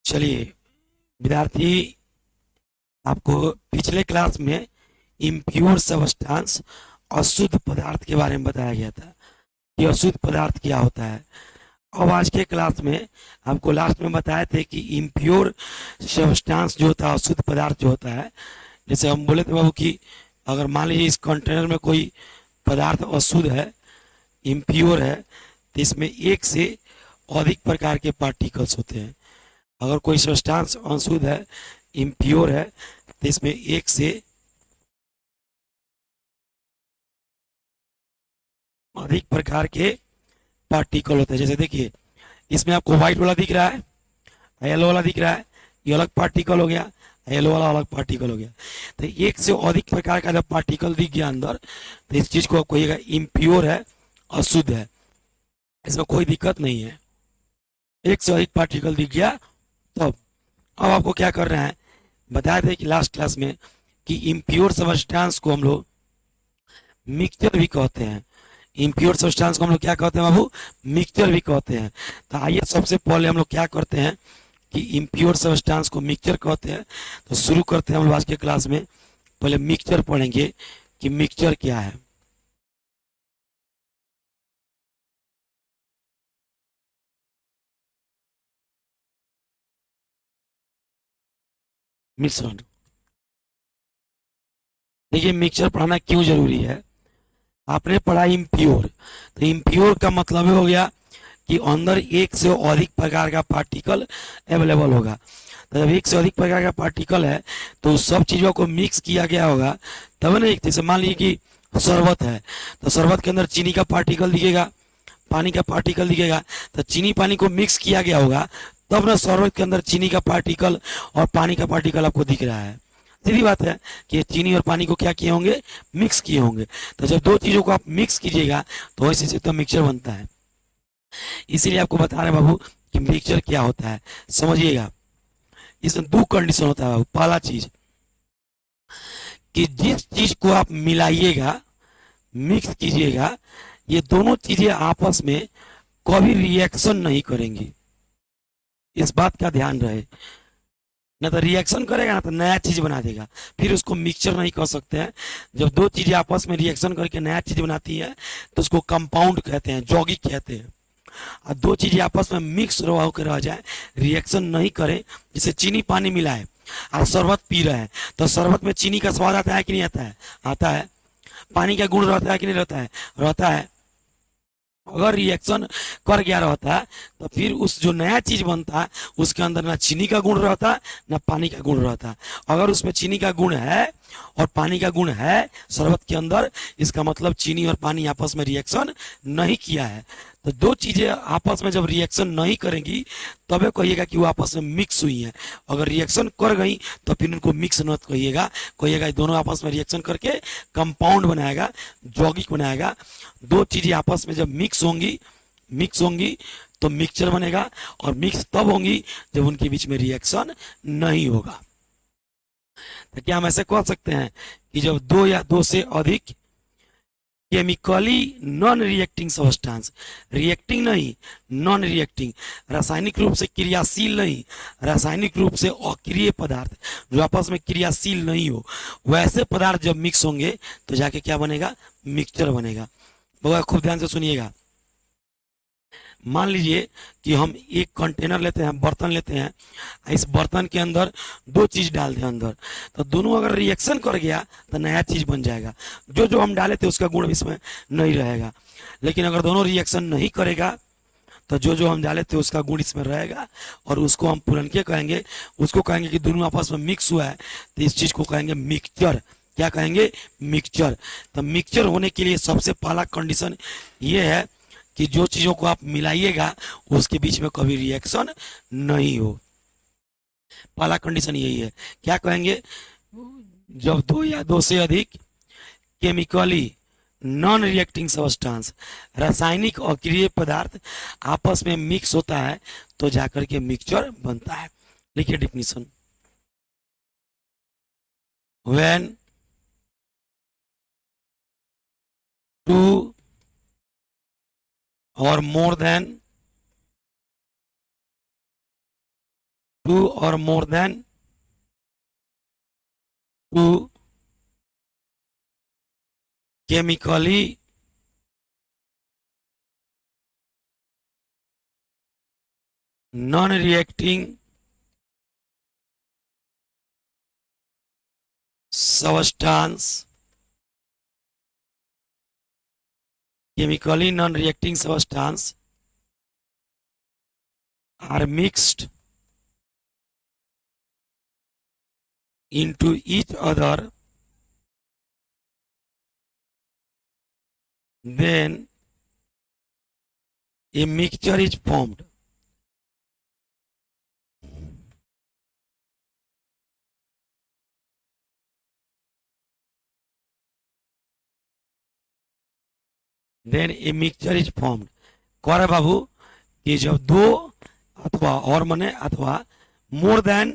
चलिए विद्यार्थी, आपको पिछले क्लास में इम्प्योर सबस्टांस अशुद्ध पदार्थ के बारे में बताया गया था कि अशुद्ध पदार्थ क्या होता है। अब आज के क्लास में आपको लास्ट में बताए थे कि इम्प्योर सबस्टांस जो होता है, अशुद्ध पदार्थ जो होता है, जैसे हम बोले थे बाबू कि अगर मान लीजिए इस कंटेनर में कोई पदार्थ अशुद्ध है, इम्प्योर है, तो इसमें एक से अधिक प्रकार के पार्टिकल्स होते हैं। अगर कोई सब्सटेंस अशुद्ध है, इम्प्योर है, तो इसमें एक से अधिक प्रकार के पार्टिकल होते हैं। जैसे देखिए, इसमें आपको व्हाइट वाला दिख रहा है, येलो वाला दिख रहा है, ये अलग पार्टिकल हो गया, येलो वाला अलग पार्टिकल हो गया। तो एक से अधिक प्रकार का जब पार्टिकल दिख गया अंदर, तो इस चीज को आप कहिएगा इम्प्योर है, अशुद्ध है। इसमें कोई दिक्कत नहीं है, एक से अधिक पार्टिकल दिख गया तब। अब आपको क्या कर रहे हैं, बताया था कि लास्ट क्लास में कि इम्प्योर सब्सटेंस को हम लोग मिक्सचर भी कहते हैं। इम्प्योर सब्सटेंस को हम लोग क्या कहते हैं बाबू, मिक्सचर भी कहते हैं। तो आइए सबसे पहले हम लोग क्या करते हैं कि इम्प्योर सब्सटेंस को मिक्सचर कहते हैं। तो शुरू करते हैं हम लोग आज के क्लास में। पहले मिक्सचर पढ़ेंगे कि मिक्सचर क्या है। मिश्रण। देखिए, मिक्सचर पढ़ना क्यों जरूरी है। आपने पढ़ा इम्प्योर, तो इम्प्योर का मतलब हो गया कि अंदर एक से अधिक प्रकार का पार्टिकल अवेलेबल होगा। तो जब एक से अधिक प्रकार का पार्टिकल है, तो उस सब चीज़ों को मिक्स किया गया होगा तब ना। एक जैसे मान लीजिए कि शरबत है, तो शरबत के अंदर चीनी का पार्टिकल दिखेगा, पानी का पार्टिकल दिखेगा। तो चीनी पानी को मिक्स किया गया होगा तब ना शरबत के अंदर चीनी का पार्टिकल और पानी का पार्टिकल आपको दिख रहा है। सीधी बात है कि चीनी और पानी को क्या किए होंगे, मिक्स किए होंगे। तो जब दो चीज़ों को आप मिक्स कीजिएगा तो वैसे से तो मिक्सचर बनता है। इसीलिए आपको बता रहे हैं बाबू कि मिक्सचर क्या होता है, समझिएगा। इसमें दो कंडीशन होता है बाबू। पहला चीज कि जिस चीज को आप मिलाइएगा, मिक्स कीजिएगा, ये दोनों चीजें आपस में कभी रिएक्शन नहीं करेंगी। इस बात का ध्यान रहे। ना तो रिएक्शन करेगा ना तो नया चीज बना देगा, फिर उसको मिक्सचर नहीं कर सकते हैं। जब दो चीजें आपस में रिएक्शन करके नया चीज बनाती है तो उसको कंपाउंड कहते हैं, यौगिक कहते हैं। और दो चीजें आपस में मिक्स होकर रह जाए, रिएक्शन नहीं करे, जैसे चीनी पानी मिलाए और शरबत पी रहे हैं, तो शरबत में चीनी का स्वाद आता है कि नहीं आता है, आता है। पानी का गुण रहता है कि नहीं रहता है, रहता है। अगर रिएक्शन कर गया रहता है तो फिर उस जो नया चीज बनता है उसके अंदर ना चीनी का गुण रहता है ना पानी का गुण रहता है। अगर उसमें चीनी का गुण है और पानी का गुण है शरबत के अंदर, इसका मतलब चीनी और पानी आपस में रिएक्शन नहीं किया है। तो दो चीजें आपस में जब रिएक्शन नहीं करेंगी तबे कहिएगा कि वो आपस में मिक्स हुई हैं। अगर रिएक्शन कर गई तो फिर उनको मिक्स मत कहिएगा, कहिएगा दोनों आपस में रिएक्शन करके कंपाउंड बनाएगा, यौगिक बनाएगा। दो चीजें आपस में जब मिक्स होंगी तो मिक्सचर बनेगा, और मिक्स तब होंगी जब उनके बीच में रिएक्शन नहीं होगा। तो क्या हम ऐसे कह सकते हैं कि जब दो या दो से अधिक chemically non reacting substance, reacting नहीं, नॉन रिएक्टिंग, रासायनिक रूप से क्रियाशील नहीं, रासायनिक रूप से अक्रिय पदार्थ जो आपस में क्रियाशील नहीं हो, वैसे पदार्थ जब मिक्स होंगे तो जाके क्या बनेगा, मिक्सचर बनेगा। बहुत खूब ध्यान से सुनिएगा। मान लीजिए कि हम एक कंटेनर लेते हैं, बर्तन लेते हैं, इस बर्तन के अंदर दो चीज डाल दें अंदर, तो दोनों अगर रिएक्शन कर गया तो नया चीज बन जाएगा। जो जो हम डाले थे उसका गुण इसमें नहीं रहेगा। लेकिन अगर दोनों रिएक्शन नहीं करेगा तो जो जो हम डाले थे उसका गुण इसमें रहेगा, और उसको हम पुरनके कहेंगे। उसको कहेंगे कि दोनों आपस में मिक्स हुआ है, तो इस चीज को कहेंगे मिक्सचर। क्या कहेंगे, मिक्सचर। तो मिक्सचर होने के लिए सबसे पहला कंडीशन ये है कि जो चीजों को आप मिलाइएगा उसके बीच में कभी रिएक्शन नहीं हो। पहला कंडीशन यही है। क्या कहेंगे, जब दो या दो से अधिक केमिकली नॉन रिएक्टिंग सब्सटेंस, रासायनिक अक्रिय पदार्थ आपस में मिक्स होता है तो जाकर के मिक्सचर बनता है। लिखिए डिफिनीशन। व्हेन टू और more than 2 or more than 2 chemically non-reacting substance, chemically non-reacting substance are mixed into each other, then a mixture is formed. Then a mixture is formed. कौन बाबू कि जब दो अथवा और मने अथवा मोर देन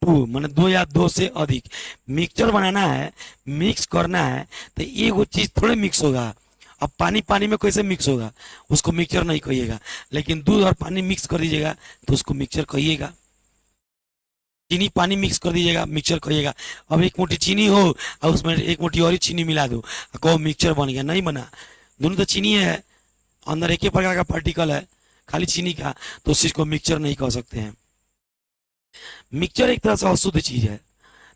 टू मने दो या दो से अधिक मिक्सचर बनाना है, मिक्स करना है, तो ये वो चीज थोड़े मिक्स होगा। अब पानी पानी में कैसे मिक्स होगा, उसको मिक्सचर नहीं कहिएगा। लेकिन दूध और पानी मिक्स कर दीजिएगा तो उसको मिक्सचर कहिएगा। चीनी पानी मिक्स कर दीजिएगा, मिक्सचर कहिएगा। अब एक मुट्ठी चीनी हो और उसमें एक मुट्ठी और ही चीनी मिला दो, कहो मिक्सचर बन गया, नहीं बना। दोनों तो चीनी है, अंदर एक ही प्रकार का पार्टिकल है खाली चीनी का, तो उस चीज को मिक्सचर नहीं कह सकते हैं। मिक्सचर एक तरह से अशुद्ध चीज है,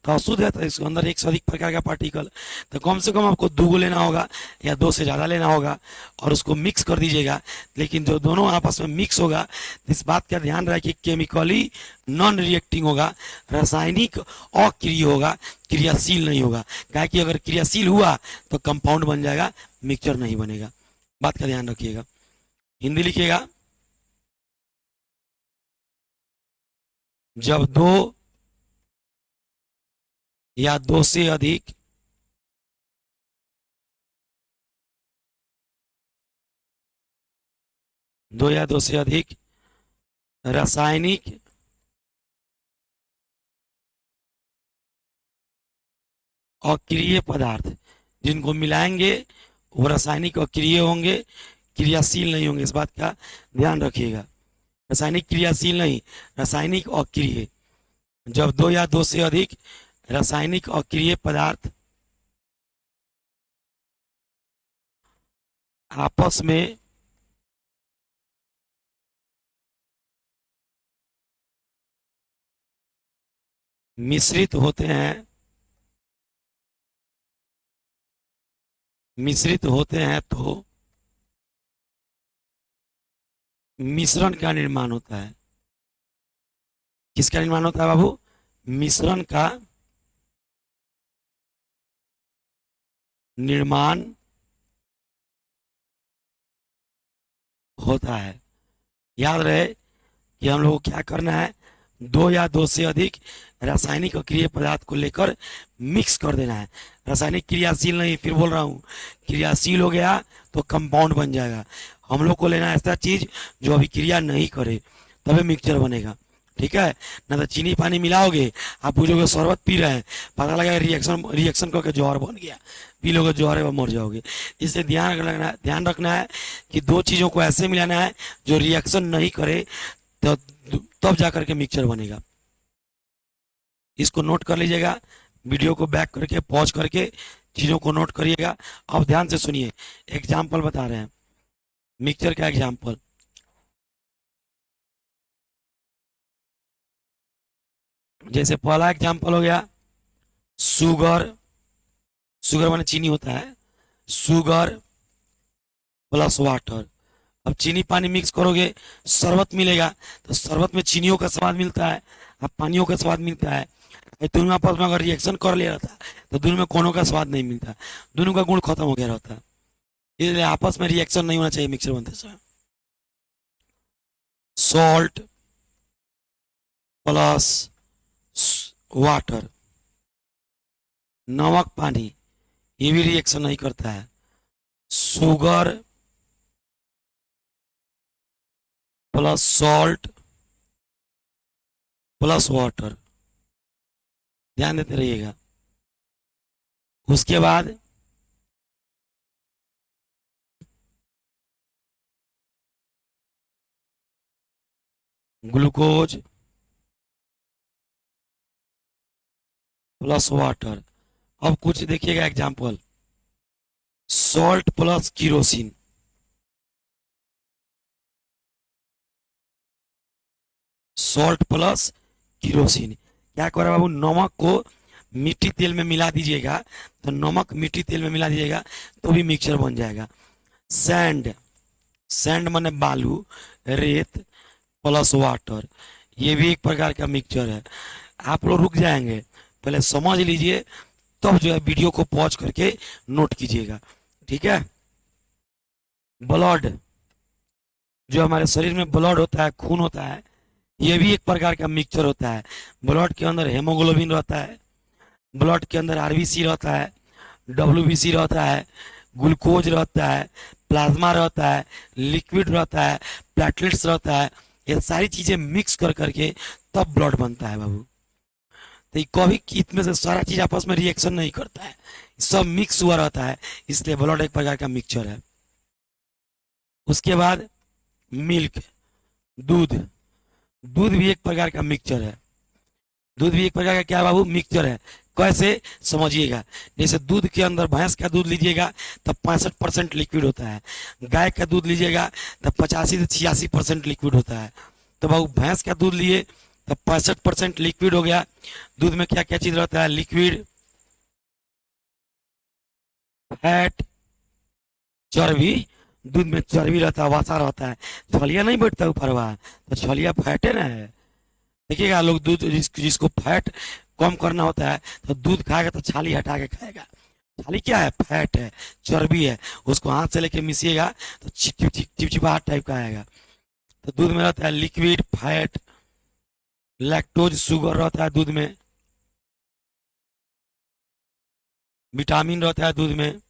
तो अशुद्ध है तो इसके अंदर एक से अधिक प्रकार का पार्टिकल, तो कम से कम आपको 2 लेना होगा या 2 से ज़्यादा लेना होगा और उसको मिक्स कर दीजिएगा। लेकिन जो दोनों आपस में मिक्स होगा, इस बात का ध्यान रहे कि केमिकली नॉन रिएक्टिंग होगा, रासायनिक अक्रिय होगा, क्रियाशील नहीं होगा। क्या कि अगर क्रियाशील हुआ तो कंपाउंड बन जाएगा, मिक्सचर नहीं बनेगा। बात का ध्यान रखिएगा। हिंदी लिखिएगा। जब दो या दो से अधिक दो या दो से अधिक रासायनिक अक्रिय पदार्थ जिनको मिलाएंगे वो रासायनिक अक्रिय होंगे, क्रियाशील नहीं होंगे। इस बात का ध्यान रखिएगा। रासायनिक क्रियाशील नहीं, रासायनिक अक्रिय। जब दो या दो से अधिक रासायनिक अक्रिय पदार्थ आपस में मिश्रित होते हैं, मिश्रित होते हैं तो मिश्रण का निर्माण होता है। किसका निर्माण होता है बाबू? मिश्रण का निर्माण होता है। याद रहे कि हम लोग को क्या करना है, दो या दो से अधिक रासायनिक अक्रिय पदार्थ को लेकर मिक्स कर देना है। रासायनिक क्रियाशील नहीं, फिर बोल रहा हूँ, क्रियाशील हो गया तो कंपाउंड बन जाएगा। हम लोग को लेना ऐसा चीज जो अभी क्रिया नहीं करे, तभी मिक्सचर बनेगा। ठीक है ना? तो चीनी पानी मिलाओगे, आप पूछोगे शरबत पी रहे हैं, पता लगा रिएक्शन रिएक्शन करके जौहर बन गया, पी लोगे जौहर है, मर जाओगे। इससे ध्यान रखना है कि दो चीजों को ऐसे मिलाना है जो रिएक्शन नहीं करे, तो तब जा करके मिक्सचर बनेगा। इसको नोट कर लीजिएगा, वीडियो को बैक करके पॉज करके चीजों को नोट करिएगा। अब ध्यान से सुनिए, एग्जाम्पल बता रहे हैं, मिक्सचर का एग्जाम्पल। जैसे पहला एग्जाम्पल हो गया शुगर, शुगर माने चीनी होता है, शुगर प्लस वाटर। अब चीनी पानी मिक्स करोगे शरबत मिलेगा, तो शरबत में चीनियों का स्वाद मिलता है, अब पानियों का स्वाद मिलता है। दोनों आपस में अगर रिएक्शन कर लिया था तो दोनों में कोनो का स्वाद नहीं मिलता, दोनों का गुण खत्म हो गया रहता है। इसलिए आपस में रिएक्शन नहीं होना चाहिए मिक्सर बनते समय। सॉल्ट प्लस वाटर, नमक पानी, ये भी रिएक्शन नहीं करता है। Sugar plus salt plus water, ध्यान देते रहिएगा। उसके बाद ग्लूकोज प्लस वाटर। अब कुछ देखिएगा example, salt plus kerosene, salt plus kerosene. क्या कर बाबू, नमक को मिट्टी तेल में मिला दीजिएगा, तो नमक मिट्टी तेल में मिला दीजिएगा तो भी मिक्सचर बन जाएगा। सैंड, सैंड माने बालू, रेत प्लस वाटर, ये भी एक प्रकार का मिक्सचर है। आप लोग रुक जाएंगे, पहले समझ लीजिए, तब जो है वीडियो को पॉज करके नोट कीजिएगा, ठीक है। ब्लड, जो हमारे शरीर में ब्लड होता है, खून होता है, ये भी एक प्रकार का मिक्सचर होता है। ब्लड के अंदर हेमोग्लोबिन रहता है, ब्लड के अंदर आरबीसी रहता है, डब्ल्यूबीसी रहता है, ग्लूकोज रहता है, प्लाज्मा रहता है, लिक्विड रहता है, प्लेटलेट्स रहता है। ये सारी चीजें मिक्स कर करके तब ब्लड बनता है बाबू। तो ये कभी इसमें से सारा चीज आपस में रिएक्शन नहीं करता है, सब मिक्स हुआ रहता है, इसलिए ब्लड एक प्रकार का मिक्सचर है। उसके बाद मिल्क, दूध, दूध भी एक प्रकार का मिक्सचर है। दूध भी एक प्रकार का क्या है बाबू, मिक्सचर है। कैसे समझिएगा, जैसे दूध के अंदर भैंस का दूध लीजिएगा तब 65% लिक्विड होता है, गाय का दूध लीजिएगा तब 85 से 86% लिक्विड होता है। तो बाबू भैंस का दूध लिए तब 65% लिक्विड हो गया। दूध में क्या क्या चीज रहता है, लिक्विड, फैट, चर्बी, दूध में चर्बी रहता है, वसा रहता है, छलिया नहीं बैठता ऊपर वहाँ, तो छलिया फैट है ना है। देखिएगा लोग दूध जिसको फैट कम करना होता है तो दूध खाएगा तो छाली हटा के खाएगा। छाली क्या है, फैट है, चर्बी है, उसको हाथ से लेके मिसिएगा तो चिपचिपाहट टाइप का आएगा। तो दूध में रहता है लिक्विड, फैट, लैक्टोज शुगर रहता है दूध में, विटामिन रहता है दूध में,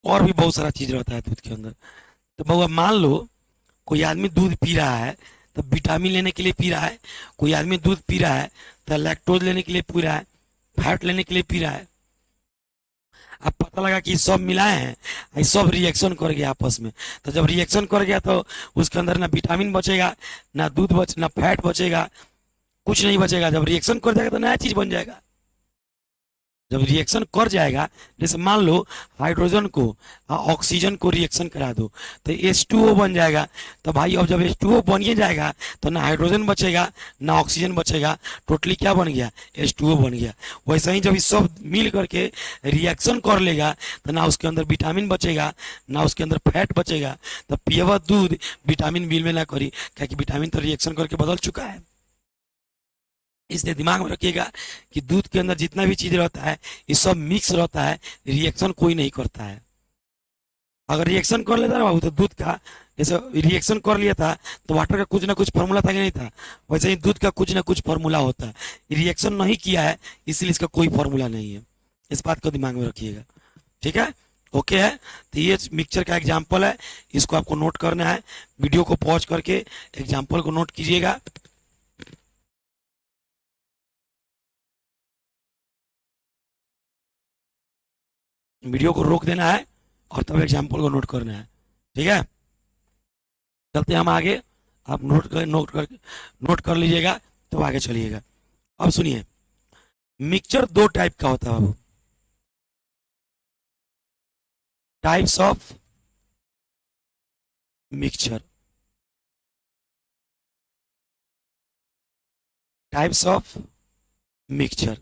और भी बहुत सारा चीज रहता है दूध के अंदर। तो बउआ मान लो कोई आदमी दूध पी रहा है तो विटामिन लेने के लिए पी रहा है, कोई आदमी दूध पी रहा है तो लैक्टोज लेने के लिए पी रहा है, फैट लेने के लिए पी रहा है। अब पता लगा कि सब मिलाए हैं, ये सब रिएक्शन कर गया आपस में। तो जब रिएक्शन कर गया तो उसके अंदर ना विटामिन बचेगा, ना दूध ना फैट बचेगा, कुछ नहीं बचेगा। जब रिएक्शन कर जाएगा तो नया चीज बन जाएगा। जब रिएक्शन कर जाएगा, जैसे मान लो हाइड्रोजन को ऑक्सीजन को रिएक्शन करा दो तो H2O बन जाएगा। तो भाई अब जब H2O बन ही जाएगा तो ना हाइड्रोजन बचेगा ना ऑक्सीजन बचेगा, टोटली क्या बन गया, H2O बन गया। वैसे ही जब ये सब मिल करके रिएक्शन कर लेगा तो ना उसके अंदर विटामिन बचेगा ना उसके अंदर फैट बचेगा। तो पियवा दूध विटामिन बिल में ना करी, क्या कि विटामिन तो रिएक्शन करके बदल चुका है। इसलिए दिमाग में रखिएगा कि दूध के अंदर जितना भी चीज रहता है ये सब मिक्स रहता है, रिएक्शन कोई नहीं करता है। अगर रिएक्शन कर लेता ना बाबू तो दूध का, जैसे रिएक्शन कर लिया था तो वाटर का कुछ ना कुछ फॉर्मूला था कि नहीं था, वैसे ही दूध का कुछ ना कुछ फॉर्मूला होता है। रिएक्शन नहीं किया है इसलिए इसका कोई फॉर्मूला नहीं है, इस बात को दिमाग में रखिएगा, ठीक है। ओके है, तो ये मिक्सचर का एग्जाम्पल है, इसको आपको नोट करना है। वीडियो को पॉज करके एग्जाम्पल को नोट कीजिएगा। वीडियो को रोक देना है और तब एग्जाम्पल को नोट करना है, ठीक है। चलते हैं हम आगे, आप नोट कर लीजिएगा तो आगे चलिएगा। अब सुनिए, मिक्सचर दो टाइप का होता है बाबू, types of mixture, types of mixture.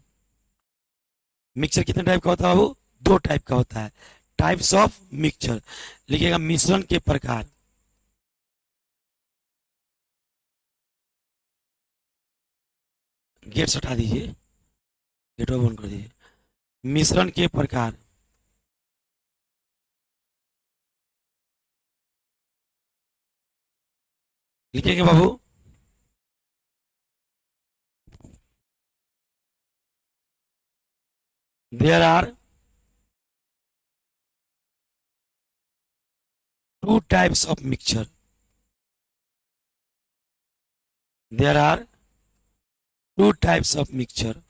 Mixture कितने टाइप का होता है बाबू, दो टाइप का होता है। टाइप्स ऑफ मिक्सचर लिखिएगा, मिश्रण के प्रकार, गेट हटा दीजिए, गेट बंद कर दीजिए। मिश्रण के प्रकार, लिखेंगे बाबू, there are two types of mixture, there are two types of mixture,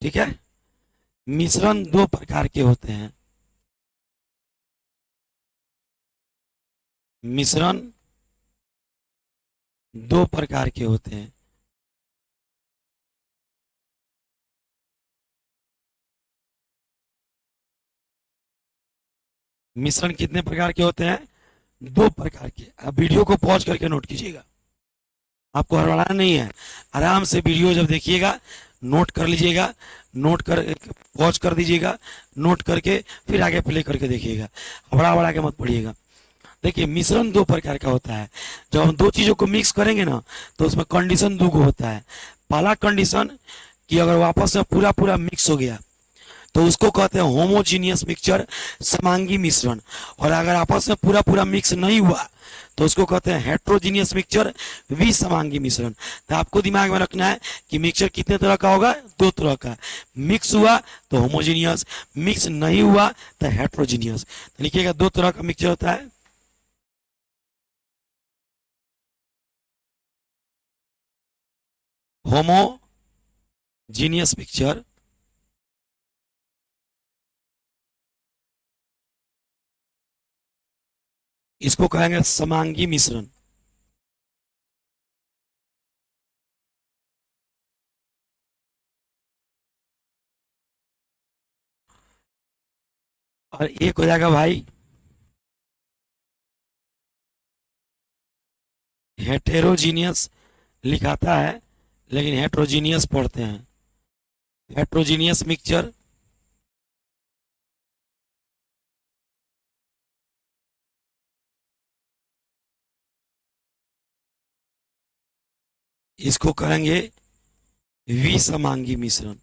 ठीक है। मिश्रण दो प्रकार के होते हैं, मिश्रण दो प्रकार के होते हैं। मिश्रण कितने प्रकार के होते हैं? 2 प्रकार के। अब वीडियो को पॉज करके नोट कीजिएगा, आपको हड़बड़ाना नहीं है, आराम से वीडियो जब देखिएगा नोट कर लीजिएगा, नोट कर पॉज कर दीजिएगा, नोट करके फिर आगे प्ले करके देखिएगा, हबड़ा हबड़ा के मत पढ़िएगा। देखिए मिश्रण 2 प्रकार का होता है। जब हम 2 चीजों को मिक्स करेंगे ना तो उसमें कंडीशन 2 को होता है। पहला कंडीशन कि अगर वापस में पूरा पूरा मिक्स हो गया तो उसको कहते हैं होमोजीनियस मिक्सचर, समांगी मिश्रण। और अगर आपस में पूरा पूरा मिक्स नहीं हुआ तो उसको कहते हैं हेट्रोजीनियस मिक्सचर, विसमांगी मिश्रण। तो आपको दिमाग में रखना है कि मिक्सचर कितने तरह का होगा? 2 तरह का। मिक्स हुआ तो होमोजीनियस, मिक्स नहीं हुआ तो हेट्रोजीनियस। तो लिखिएगा 2 तरह का मिक्सचर होता है। होमोजीनियस मिक्सचर, इसको कहेंगे समांगी मिश्रण। और एक हो जाएगा भाई हेटेरोजीनियस, लिखाता है लेकिन हेट्रोजीनियस पढ़ते हैं। हेट्रोजीनियस मिक्सचर, इसको कहेंगे विसमांगी मिश्रण।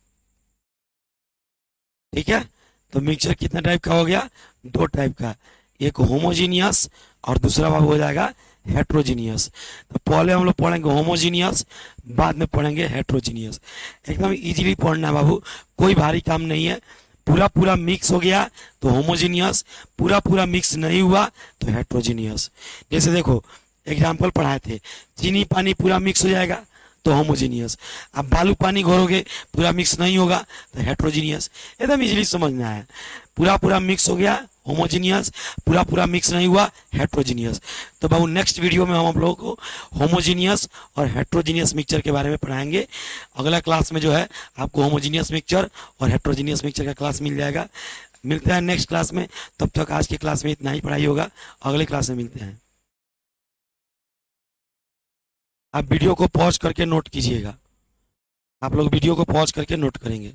ठीक है, तो मिक्सचर कितना टाइप का हो गया? 2 टाइप का, एक होमोजीनियस और दूसरा बाबू हो जाएगा हेट्रोजीनियस। तो पहले हम लोग पढ़ेंगे होमोजीनियस, बाद में पढ़ेंगे हेट्रोजीनियस। एकदम इजीली पढ़ना है बाबू, कोई भारी काम नहीं है। पूरा पूरा मिक्स हो गया तो होमोजीनियस, पूरा पूरा मिक्स नहीं हुआ तो हेट्रोजीनियस। जैसे देखो एग्जाम्पल पढ़ाए थे, चीनी पानी पूरा मिक्स हो जाएगा तो होमोजीनियस। अब बालू पानी घोरोगे पूरा मिक्स नहीं होगा तो हेट्रोजीनियस। एकदम इजीली समझना है। पूरा पूरा मिक्स हो गया होमोजीनियस, पूरा पूरा मिक्स नहीं हुआ हेट्रोजीनियस। तो बाबू नेक्स्ट वीडियो में हम आप लोगों को होमोजीनियस और हेट्रोजीनियस मिक्सचर के बारे में पढ़ाएंगे। अगला क्लास में जो है आपको होमोजीनियस मिक्सचर और हेट्रोजीनियस मिक्सचर का क्लास मिल जाएगा। मिलते हैं नेक्स्ट क्लास में, तब तक आज की क्लास में इतना ही पढ़ाई होगा, अगले क्लास में मिलते हैं। आप वीडियो को पॉज करके नोट कीजिएगा, आप लोग वीडियो को पॉज करके नोट करेंगे।